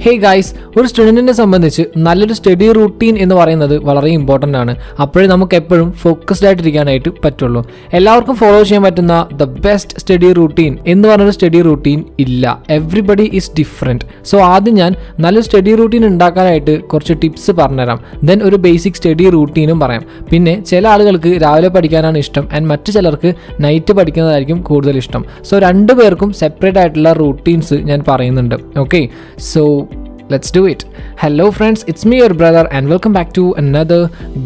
Hey guys, ഒരു സ്റ്റുഡൻറ്റിനെ സംബന്ധിച്ച് നല്ലൊരു സ്റ്റഡി റൂട്ടീൻ എന്ന് പറയുന്നത് വളരെ ഇമ്പോർട്ടൻ്റ് ആണ്. അപ്പോഴേ നമുക്ക് എപ്പോഴും ഫോക്കസ്ഡ് ആയിട്ടിരിക്കാനായിട്ട് പറ്റുള്ളൂ. എല്ലാവർക്കും ഫോളോ ചെയ്യാൻ പറ്റുന്ന ദ ബെസ്റ്റ് സ്റ്റഡി റൂട്ടീൻ എന്ന് പറഞ്ഞൊരു സ്റ്റഡി റൂട്ടീൻ ഇല്ല. Everybody is different. സോ ആദ്യം ഞാൻ നല്ലൊരു സ്റ്റഡി റൂട്ടീൻ ഉണ്ടാക്കാനായിട്ട് കുറച്ച് ടിപ്സ് പറഞ്ഞുതരാം. ദെൻ ഒരു ബേസിക് സ്റ്റഡി റൂട്ടീനും പറയാം. പിന്നെ ചില ആളുകൾക്ക് രാവിലെ പഠിക്കാനാണ് ഇഷ്ടം ആൻഡ് മറ്റു ചിലർക്ക് നൈറ്റ് പഠിക്കുന്നതായിരിക്കും കൂടുതൽ ഇഷ്ടം. സോ രണ്ടു പേർക്കും സെപ്പറേറ്റ് ആയിട്ടുള്ള റൂട്ടീൻസ് ഞാൻ പറയുന്നുണ്ട്. Okay, so let's do it. Hello friends, it's me your brother and welcome back to another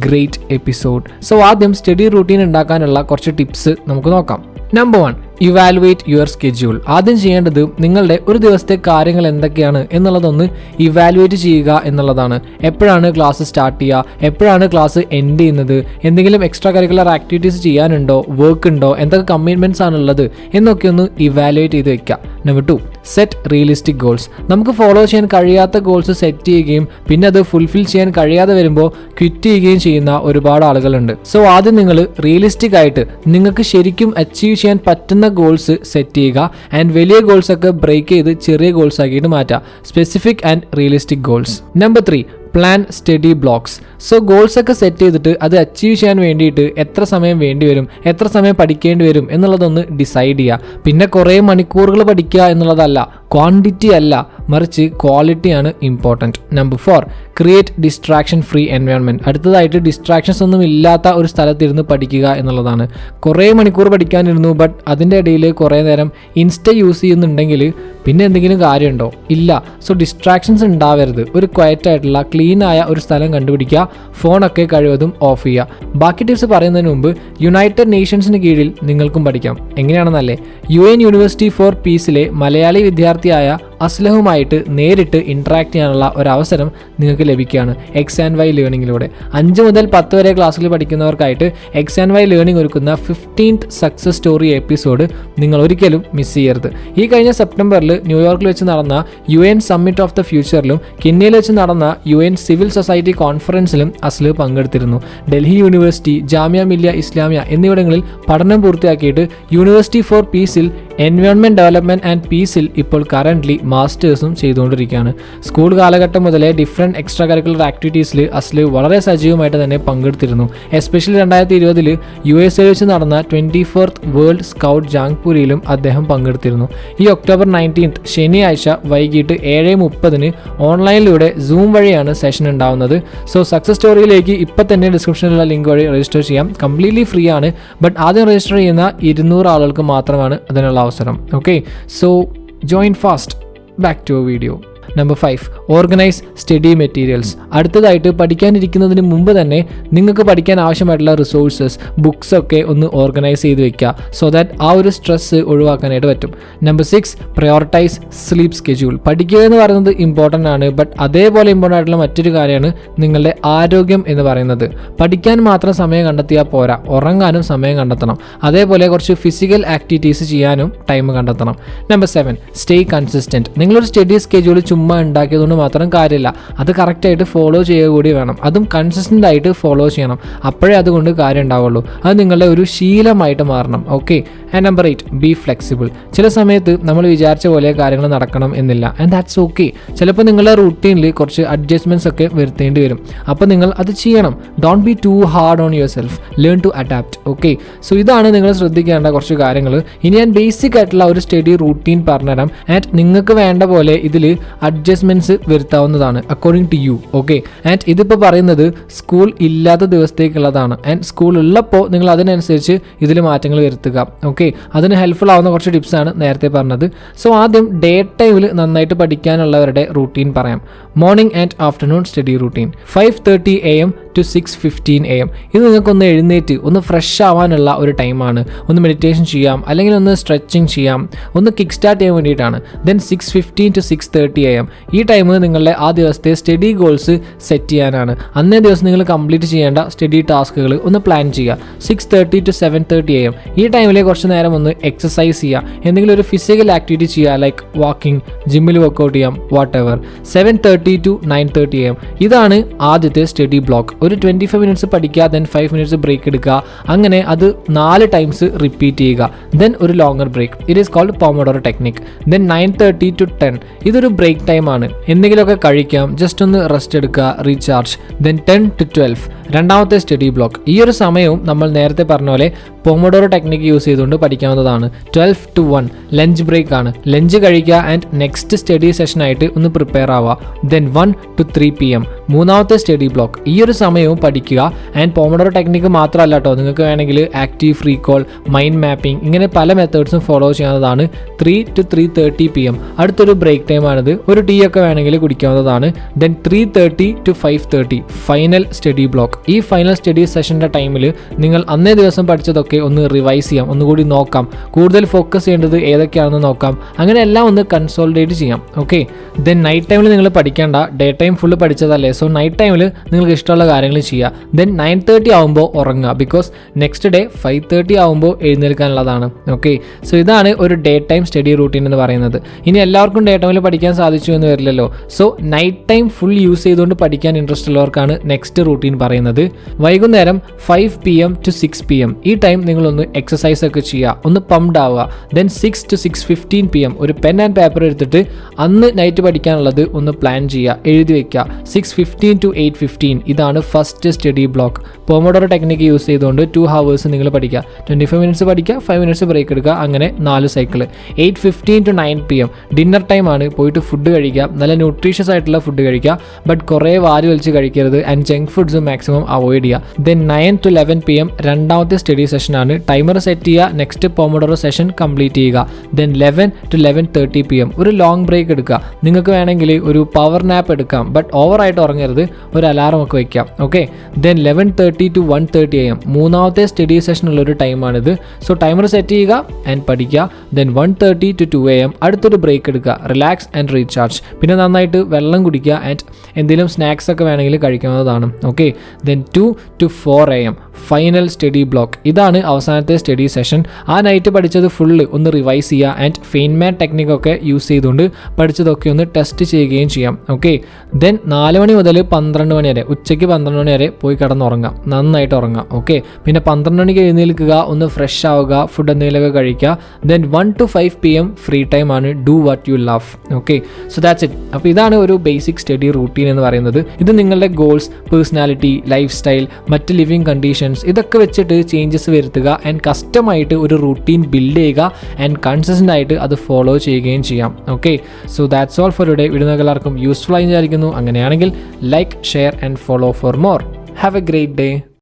great episode. So ആദ്യം സ്റ്റഡി റൂട്ടീൻ ഉണ്ടാക്കാനുള്ള കുറച്ച് ടിപ്സ് നമുക്ക് നോക്കാം. Number 1, evaluate your schedule. ആദ്യം ചെയ്യേണ്ടത് നിങ്ങളുടെ ഒരു ദിവസത്തെ കാര്യങ്ങൾ എന്തൊക്കെയാണ് എന്നുള്ളതൊന്ന് ഇവാലുവേറ്റ് ചെയ്യുക എന്നുള്ളതാണ്. എപ്പോഴാണ് ക്ലാസ് സ്റ്റാർട്ട് ചെയ്യുക, എപ്പോഴാണ് ക്ലാസ് എൻഡ് ചെയ്യുന്നത്, എന്തെങ്കിലും എക്സ്ട്രാ കരിക്കുലർ ആക്ടിവിറ്റീസ് ചെയ്യാനുണ്ടോ, വർക്ക് ഉണ്ടോ, എന്തൊക്കെ കമ്മിറ്റ്മെൻറ്റ്സ് ആണുള്ളത് എന്നൊക്കെ ഒന്ന് ഇവാലുവേറ്റ് ചെയ്ത് വെക്കുക. Number 2, set realistic goals. നമുക്ക് ഫോളോ ചെയ്യാൻ കഴിയാത്ത ഗോൾസ് സെറ്റ് ചെയ്യുകയും പിന്നെ അത് ഫുൾഫിൽ ചെയ്യാൻ കഴിയാതെ വരുമ്പോൾ ക്വിറ്റ് ചെയ്യുകയും ചെയ്യുന്ന ഒരുപാട് ആളുകളുണ്ട്. സോ ആദ്യം നിങ്ങൾ റിയലിസ്റ്റിക് ആയിട്ട് നിങ്ങൾക്ക് ശരിക്കും അച്ചീവ് ചെയ്യാൻ പറ്റുന്ന ഗോൾസ് സെറ്റ് ചെയ്യുക ആൻഡ് വലിയ ഗോൾസ് ഒക്കെ ബ്രേക്ക് ചെയ്ത് ചെറിയ ഗോൾസ് ആക്കിയിട്ട് മാറ്റുക. Specific and realistic goals. Number 3, plan study blocks. So goals ഒക്കെ സെറ്റ് ചെയ്തിട്ട് അത് അച്ചീവ് ചെയ്യാൻ വേണ്ടിയിട്ട് എത്ര സമയം വേണ്ടി വരും, എത്ര സമയം പഠിക്കേണ്ടി വരും എന്നുള്ളതൊന്ന് ഡിസൈഡ് ചെയ്യുക. പിന്നെ കുറേ മണിക്കൂറുകൾ പഠിക്കുക എന്നുള്ളതല്ല, ക്വാണ്ടിറ്റി അല്ല, മറിച്ച് ക്വാളിറ്റിയാണ് important. Number 4, create distraction free environment. അടുത്തതായിട്ട് ഡിസ്ട്രാക്ഷൻസ് ഒന്നും ഇല്ലാത്ത ഒരു സ്ഥലത്തിരുന്ന് പഠിക്കുക എന്നുള്ളതാണ്. കുറേ മണിക്കൂർ പഠിക്കാനിരുന്നു ബട്ട് അതിൻ്റെ ഇടയിൽ കുറേ നേരം ഇൻസ്റ്റ യൂസ് ചെയ്യുന്നുണ്ടെങ്കിൽ പിന്നെ എന്തെങ്കിലും കാര്യമുണ്ടോ? ഇല്ല. സോ ഡിസ്ട്രാക്ഷൻസ് ഉണ്ടാവരുത്. ഒരു ക്വയറ്റ് ആയിട്ടുള്ള ക്ലീൻ ആയ ഒരു സ്ഥലം കണ്ടുപിടിക്കുക, ഫോണൊക്കെ കഴിവതും ഓഫ് ചെയ്യുക. ബാക്കി ടിപ്സ് പറയുന്നതിന് മുമ്പ് യുണൈറ്റഡ് നേഷൻസിന് കീഴിൽ നിങ്ങൾക്കും പഠിക്കാം. എങ്ങനെയാണെന്നല്ലേ, UN യൂണിവേഴ്സിറ്റി ഫോർ പീസിലെ മലയാളി വിദ്യാർത്ഥിയായ അസ്ലഹുമായിട്ട് നേരിട്ട് ഇൻട്രാക്ട് ചെയ്യാനുള്ള ഒരവസരം നിങ്ങൾക്ക് ലഭിക്കുകയാണ് X&Y ലേണിങ്ങിലൂടെ. 5 മുതൽ 10 വരെ ക്ലാസ്സിൽ പഠിക്കുന്നവർക്കായിട്ട് X&Y ലേണിംഗ് ഒരുക്കുന്ന 15th സക്സസ് സ്റ്റോറി എപ്പിസോഡ് നിങ്ങൾ ഒരിക്കലും മിസ് ചെയ്യരുത്. ഈ കഴിഞ്ഞ സെപ്റ്റംബറിൽ ന്യൂയോർക്കിൽ വെച്ച് നടന്ന UN സമ്മിറ്റ് ഓഫ് ദ ഫ്യൂച്ചറിലും കെന്യയിൽ വെച്ച് നടന്ന UN സിവിൽ സൊസൈറ്റി കോൺഫറൻസിലും അസ്ലഹ് പങ്കെടുത്തിരുന്നു. ഡൽഹി യൂണിവേഴ്സിറ്റി, ജാമിയ മില്ലിയ ഇസ്ലാമിയ എന്നിവിടങ്ങളിൽ പഠനം പൂർത്തിയാക്കിയിട്ട് യൂണിവേഴ്സിറ്റി ഫോർ പീസിൽ എൻവയോൺമെന്റ് ഡെവലപ്മെന്റ് ആൻഡ് പീസിൽ ഇപ്പോൾ കറന്റ്ലി മാസ്റ്റേഴ്സും ചെയ്തുകൊണ്ടിരിക്കുകയാണ്. സ്കൂൾ കാലഘട്ടം മുതലേ ഡിഫറെൻറ്റ് എക്സ്ട്രാ കരിക്കുലർ ആക്ടിവിറ്റീസിൽ അസ്ലഹ് വളരെ സജീവമായിട്ട് തന്നെ പങ്കെടുത്തിരുന്നു. എസ്പെഷ്യലി 2020 USA വെച്ച് നടന്ന 24th വേൾഡ് സ്കൗട്ട് ജാങ്പൂരിയിലും അദ്ദേഹം പങ്കെടുത്തിരുന്നു. ഈ ഒക്ടോബർ 19 ശനിയാഴ്ച വൈകിട്ട് 7:30 ഓൺലൈനിലൂടെ സൂം വഴിയാണ് സെഷൻ ഉണ്ടാവുന്നത്. സോ സക്സസ് സ്റ്റോറിയിലേക്ക് ഇപ്പം തന്നെ ഡിസ്ക്രിപ്ഷനിലുള്ള ലിങ്ക് വഴി രജിസ്റ്റർ ചെയ്യാം. കംപ്ലീറ്റ്ലി ഫ്രീ ആണ്. ബട്ട് ആദ്യം രജിസ്റ്റർ ചെയ്യുന്ന 200 ആളുകൾക്ക് മാത്രമാണ് അതിനുള്ള അവസരം. Okay, so join fast. Back to a video. Number 5, organise study materials. അടുത്തതായിട്ട് പഠിക്കാനിരിക്കുന്നതിന് മുമ്പ് തന്നെ നിങ്ങൾക്ക് പഠിക്കാൻ ആവശ്യമായിട്ടുള്ള റിസോഴ്സസ്, ബുക്സ് ഒക്കെ ഒന്ന് ഓർഗനൈസ് ചെയ്ത് വെക്കുക. സോ ദാറ്റ് ആ ഒരു സ്ട്രെസ് ഒഴിവാക്കാനായിട്ട് പറ്റും. Number 6, prioritize sleep schedule. പഠിക്കുക എന്ന് പറയുന്നത് ഇമ്പോർട്ടൻ്റ് ആണ്, ബട്ട് അതേപോലെ ഇമ്പോർട്ടൻ്റ് ആയിട്ടുള്ള മറ്റൊരു കാര്യമാണ് നിങ്ങളുടെ ആരോഗ്യം എന്ന് പറയുന്നത്. പഠിക്കാൻ മാത്രം സമയം കണ്ടെത്തിയാൽ പോരാ, ഉറങ്ങാനും സമയം കണ്ടെത്തണം. അതേപോലെ കുറച്ച് ഫിസിക്കൽ ആക്ടിവിറ്റീസ് ചെയ്യാനും ടൈം കണ്ടെത്തണം. Number 7, stay consistent. നിങ്ങളൊരു സ്റ്റഡി സ്കെഡ്യൂൾ ചുമ്മാ ഉണ്ടാക്കിയതുകൊണ്ട് മാത്രം കാര്യമില്ല, അത് കറക്റ്റായിട്ട് ഫോളോ ചെയ്യുക കൂടി വേണം. അതും കൺസിസ്റ്റൻ്റ് ആയിട്ട് ഫോളോ ചെയ്യണം. അപ്പോഴേ അതുകൊണ്ട് കാര്യം ഉണ്ടാവുള്ളൂ. അത് നിങ്ങളുടെ ഒരു ശീലമായിട്ട് മാറണം. Okay, and number 8, B flexible. ചില സമയത്ത് നമ്മൾ വിചാരിച്ച പോലെ കാര്യങ്ങൾ നടക്കണം എന്നില്ല, ആൻഡ് ദാറ്റ്സ് ഓക്കെ. ചിലപ്പോൾ നിങ്ങളുടെ റൂട്ടീനിൽ കുറച്ച് അഡ്ജസ്റ്റ്മെൻറ്റ്സ് ഒക്കെ വരുത്തേണ്ടി വരും. അപ്പോൾ നിങ്ങൾ അത് ചെയ്യണം. Don't be too hard on yourself, learn to adapt. Okay, so ഇതാണ് നിങ്ങൾ ശ്രദ്ധിക്കേണ്ട കുറച്ച് കാര്യങ്ങൾ. ഇനി ഞാൻ ബേസിക് ആയിട്ടുള്ള ഒരു സ്റ്റഡി റൂട്ടീൻ പറഞ്ഞുതരാം ആൻഡ് നിങ്ങൾക്ക് വേണ്ട പോലെ ഇതിൽ അഡ്ജസ്റ്റ്മെന്റ്സ് വരുത്താവുന്നതാണ് according to you. Okay, and ഇതിപ്പോൾ പറയുന്നത് സ്കൂൾ ഇല്ലാത്ത ദിവസത്തേക്കുള്ളതാണ്. ആൻഡ് സ്കൂൾ ഉള്ളപ്പോൾ നിങ്ങൾ അതിനനുസരിച്ച് ഇതിൽ മാറ്റങ്ങൾ വരുത്തുക. ഓക്കെ, അതിന് ഹെൽപ്ഫുൾ ആവുന്ന കുറച്ച് ടിപ്സാണ് നേരത്തെ പറഞ്ഞത്. സോ ആദ്യം ഡേ ടൈമിൽ നന്നായിട്ട് പഠിക്കാനുള്ളവരുടെ റൂട്ടീൻ പറയാം. Morning and afternoon study routine 5:30 AM to 6:15 AM. ഇത് നിങ്ങൾക്കൊന്ന് എഴുന്നേറ്റ് ഒന്ന് ഫ്രഷ് ആവാനുള്ള ഒരു ടൈമാണ്. ഒന്ന് മെഡിറ്റേഷൻ ചെയ്യാം, അല്ലെങ്കിൽ ഒന്ന് സ്ട്രെച്ചിങ് ചെയ്യാം, ഒന്ന് കിക്ക് സ്റ്റാർട്ട് ചെയ്യാൻ വേണ്ടിയിട്ടാണ്. Then 6:15 to 6:30 AM. ഈ ടൈം നിങ്ങളുടെ ആ ദിവസത്തെ സ്റ്റഡി ഗോൾസ് സെറ്റ് ചെയ്യാനാണ്. അന്നേ ദിവസം നിങ്ങൾ കംപ്ലീറ്റ് ചെയ്യേണ്ട സ്റ്റഡി ടാസ്കുകൾ ഒന്ന് പ്ലാൻ ചെയ്യുക. 6:30 to 7:30 AM. ഈ ടൈമിൽ കുറച്ച് നേരം ഒന്ന് എക്സസൈസ് ചെയ്യുക, എന്തെങ്കിലും ഒരു ഫിസിക്കൽ ആക്ടിവിറ്റി ചെയ്യുക, ലൈക്ക് വാക്കിംഗ്, ജിമ്മിൽ വർക്കൗട്ട് ചെയ്യാം, വാട്ട് എവർ. 7:30 to 9:30 AM. ഇതാണ് ആദ്യത്തെ സ്റ്റഡി ബ്ലോക്ക്. ഒരു 25 മിനിറ്റ്സ് പഠിക്കുക, ദെൻ 5 മിനിറ്റ്സ് ബ്രേക്ക് എടുക്കുക, അങ്ങനെ അത് 4 ടൈംസ് റിപ്പീറ്റ് ചെയ്യുക. ദെൻ ഒരു longer break, it is called pomodoro technique. Then 9:30 to 10 ഇതൊരു ബ്രേക്ക് ടൈമാണ്. എന്തെങ്കിലുമൊക്കെ കഴിക്കാം, ജസ്റ്റ് ഒന്ന് റെസ്റ്റ് എടുക്കുക, റീചാർജ്. ദെൻ 10 to 12 രണ്ടാമത്തെ സ്റ്റഡി ബ്ലോക്ക്. ഈ ഒരു സമയവും നമ്മൾ നേരത്തെ പറഞ്ഞ പോലെ പോമോഡോറോ ടെക്നിക്ക് യൂസ് ചെയ്തുകൊണ്ട് പഠിക്കാവുന്നതാണ്. 12 to 1 ലഞ്ച് ബ്രേക്ക് ആണ്. ലഞ്ച് കഴിക്കുക ആൻഡ് നെക്സ്റ്റ് സ്റ്റഡി സെഷനായിട്ട് ഒന്ന് പ്രിപ്പയർ ആവുക. ദെൻ 1 to 3 PM മൂന്നാമത്തെ സ്റ്റഡി ബ്ലോക്ക്. ഈ ഒരു സമയവും പഠിക്കുക. ആൻഡ് പോമോഡോറോ ടെക്നിക്ക് മാത്രമല്ല കേട്ടോ, നിങ്ങൾക്ക് വേണമെങ്കിൽ ആക്റ്റീവ് റീകോൾ, മൈൻഡ് മാപ്പിംഗ്, ഇങ്ങനെ പല മെത്തേഡ്സും ഫോളോ ചെയ്യാവുന്നതാണ്. 3 to 3:30 PM അടുത്തൊരു ബ്രേക്ക് ടൈമാണിത്. ഒരു ടീ ഒക്കെ വേണമെങ്കിൽ കുടിക്കാവുന്നതാണ്. Then 3:30 to 5:30 final study block. ഈ ഫൈനൽ സ്റ്റഡി സെഷൻ്റെ ടൈമിൽ നിങ്ങൾ അന്നേ ദിവസം പഠിച്ചതൊക്കെ ഒന്ന് റിവൈസ് ചെയ്യാം, ഒന്നുകൂടി നോക്കാം, കൂടുതൽ ഫോക്കസ് ചെയ്യേണ്ടത് ഏതൊക്കെയാണെന്ന് നോക്കാം, അങ്ങനെ എല്ലാം ഒന്ന് കൺസോളിഡേറ്റ് ചെയ്യാം. ഓക്കെ, ദെൻ നൈറ്റ് ടൈമിൽ നിങ്ങൾ പഠിക്കേണ്ട, ഡേ ടൈം ഫുള്ള് പഠിച്ചതല്ലേ, സോ നൈറ്റ് ടൈമിൽ നിങ്ങൾക്ക് ഇഷ്ടമുള്ള കാര്യങ്ങൾ ചെയ്യുക. ദെൻ 9:30 ആകുമ്പോൾ ഉറങ്ങുക, ബിക്കോസ് നെക്സ്റ്റ് ഡേ 5:30 ആകുമ്പോൾ എഴുന്നേൽക്കാനുള്ളതാണ്. ഓക്കെ, സോ ഇതാണ് ഒരു ഡേ ടൈം സ്റ്റഡി റൂട്ടീൻ എന്ന് പറയുന്നത്. ഇനി എല്ലാവർക്കും ഡേ ടൈമിൽ പഠിക്കാൻ സാധിച്ചു എന്ന് വരില്ലല്ലോ, so night time full use ചെയ്തുകൊണ്ട് പഠിക്കാൻ ഇൻട്രസ്റ്റ് ഉള്ളവർക്കാണ് നെക്സ്റ്റ് റൂട്ടീൻ പറയുന്നത്. വൈകുന്നേരം 5 PM to 6 PM ഈ ടൈം നിങ്ങളൊന്ന് എക്സസൈസ് ഒക്കെ ചെയ്യുക, ഒന്ന് പംപ്ഡ് ആവുക. ദെൻ 6 to 6:15 PM ഒരു പെൻ ആൻഡ് പേപ്പർ എടുത്തിട്ട് അന്ന് നൈറ്റ് പഠിക്കാനുള്ളത് ഒന്ന് പ്ലാൻ ചെയ്യുക, എഴുതി വെക്കുക. 6:15 to 8:15 ഇതാണ് first study block. Pomodoro technique use ചെയ്തുകൊണ്ട് 2 hours നിങ്ങൾ പഠിക്കുക. 25 മിനിറ്റ്സ് പഠിക്കുക, 5 മിനിറ്റ്സ് ബ്രേക്ക് എടുക്കുക, അങ്ങനെ 4 സൈക്കിൾ. 8:15 to 9 PM ഡിന്നർ ടൈമാണ്. പോയിട്ട് ഫുഡ് കഴിക്കുക, നല്ല ന്യൂട്രീഷ്യസ് ആയിട്ടുള്ള ഫുഡ് കഴിക്കുക, ബട്ട് കുറേ വാരി വലിച്ച് കഴിക്കരുത്. And junk foods maximum avoid ചെയ്യുക. ദെൻ 9 to 11 PM രണ്ടാമത്തെ സ്റ്റഡി സെഷനാണ്. ടൈമർ സെറ്റ് ചെയ്യുക, നെക്സ്റ്റ് പോമോഡോറോ സെഷൻ കംപ്ലീറ്റ് ചെയ്യുക. ദെൻ 11 to 11:30 PM ഒരു ലോങ് ബ്രേക്ക് എടുക്കുക. നിങ്ങൾക്ക് വേണമെങ്കിൽ ഒരു പവർ നാപ്പ് എടുക്കാം, ബട്ട് ഓവറായിട്ട് ഉറങ്ങരുത്, ഒരു അലാറം ഒക്കെ വയ്ക്കാം. ഓക്കെ, ദെൻ 11:30 to 1:30 AM മൂന്നാമത്തെ സ്റ്റഡി സെഷനുള്ളൊരു ടൈമാണിത്. സോ ടൈമർ സെറ്റ് ചെയ്യുക ആൻഡ് പഠിക്കുക. ദെൻ 1:30 to 2 AM അടുത്തൊരു ബ്രേക്ക് എടുക്കുക, റിലാക്സ് ആൻഡ് റീചാർജ്. പിന്നെ നന്നായിട്ട് വെള്ളം കുടിക്കുക ആൻഡ് എന്തെങ്കിലും സ്നാക്സ് ഒക്കെ വേണമെങ്കിൽ കഴിക്കാവുന്നതാണ്. Okay, then 2 to 4 AM final study block. ഇതാണ് അവസാനത്തെ സ്റ്റഡി സെഷൻ. ആ നൈറ്റ് പഠിച്ചത് ഫുള്ള് ഒന്ന് റിവൈസ് ചെയ്യുക ആൻഡ് ഫെയിൻമാറ്റ് ടെക്നിക്കൊക്കെ യൂസ് ചെയ്തുകൊണ്ട് പഠിച്ചതൊക്കെ ഒന്ന് ടെസ്റ്റ് ചെയ്യുകയും ചെയ്യാം. ഓക്കെ, ദെൻ 4 മണി മുതൽ 12 മണി വരെ, ഉച്ചയ്ക്ക് 12 മണി വരെ പോയി കിടന്നുറങ്ങാം, നന്നായിട്ട് ഉറങ്ങാം. ഓക്കെ, പിന്നെ 12 മണിക്ക് എഴുന്നേൽക്കുക, ഒന്ന് ഫ്രഷ് ആവുക, ഫുഡ് എന്തെങ്കിലുമൊക്കെ കഴിക്കുക. Then 1 to 5 PM free time ആണ്. Do what you love. Okay, so that's it. അപ്പോൾ ഇതാണ് ഒരു ബേസിക് സ്റ്റഡി റൂട്ടീൻ എന്ന് പറയുന്നത്. ഇത് നിങ്ങളുടെ ഗോൾസ്, പേഴ്സണാലിറ്റി, ലൈഫ് സ്റ്റൈൽ, മറ്റ് ലിവിങ് കണ്ടീഷൻസ് ഇതൊക്കെ വെച്ചിട്ട് ചേഞ്ചസ് വരുത്തുക ആൻഡ് കസ്റ്റമായിട്ട് ഒരു റൂട്ടീൻ ബിൽഡ് ചെയ്യുക ആൻഡ് കൺസിസ്റ്റൻ്റ് ആയിട്ട് അത് ഫോളോ ചെയ്യുകയും ചെയ്യാം. Okay, so that's all for today. Video എല്ലാവർക്കും യൂസ്ഫുൾ ആയി വിചാരിക്കുന്നു. അങ്ങനെയാണെങ്കിൽ like, share and follow for more. Have A great day.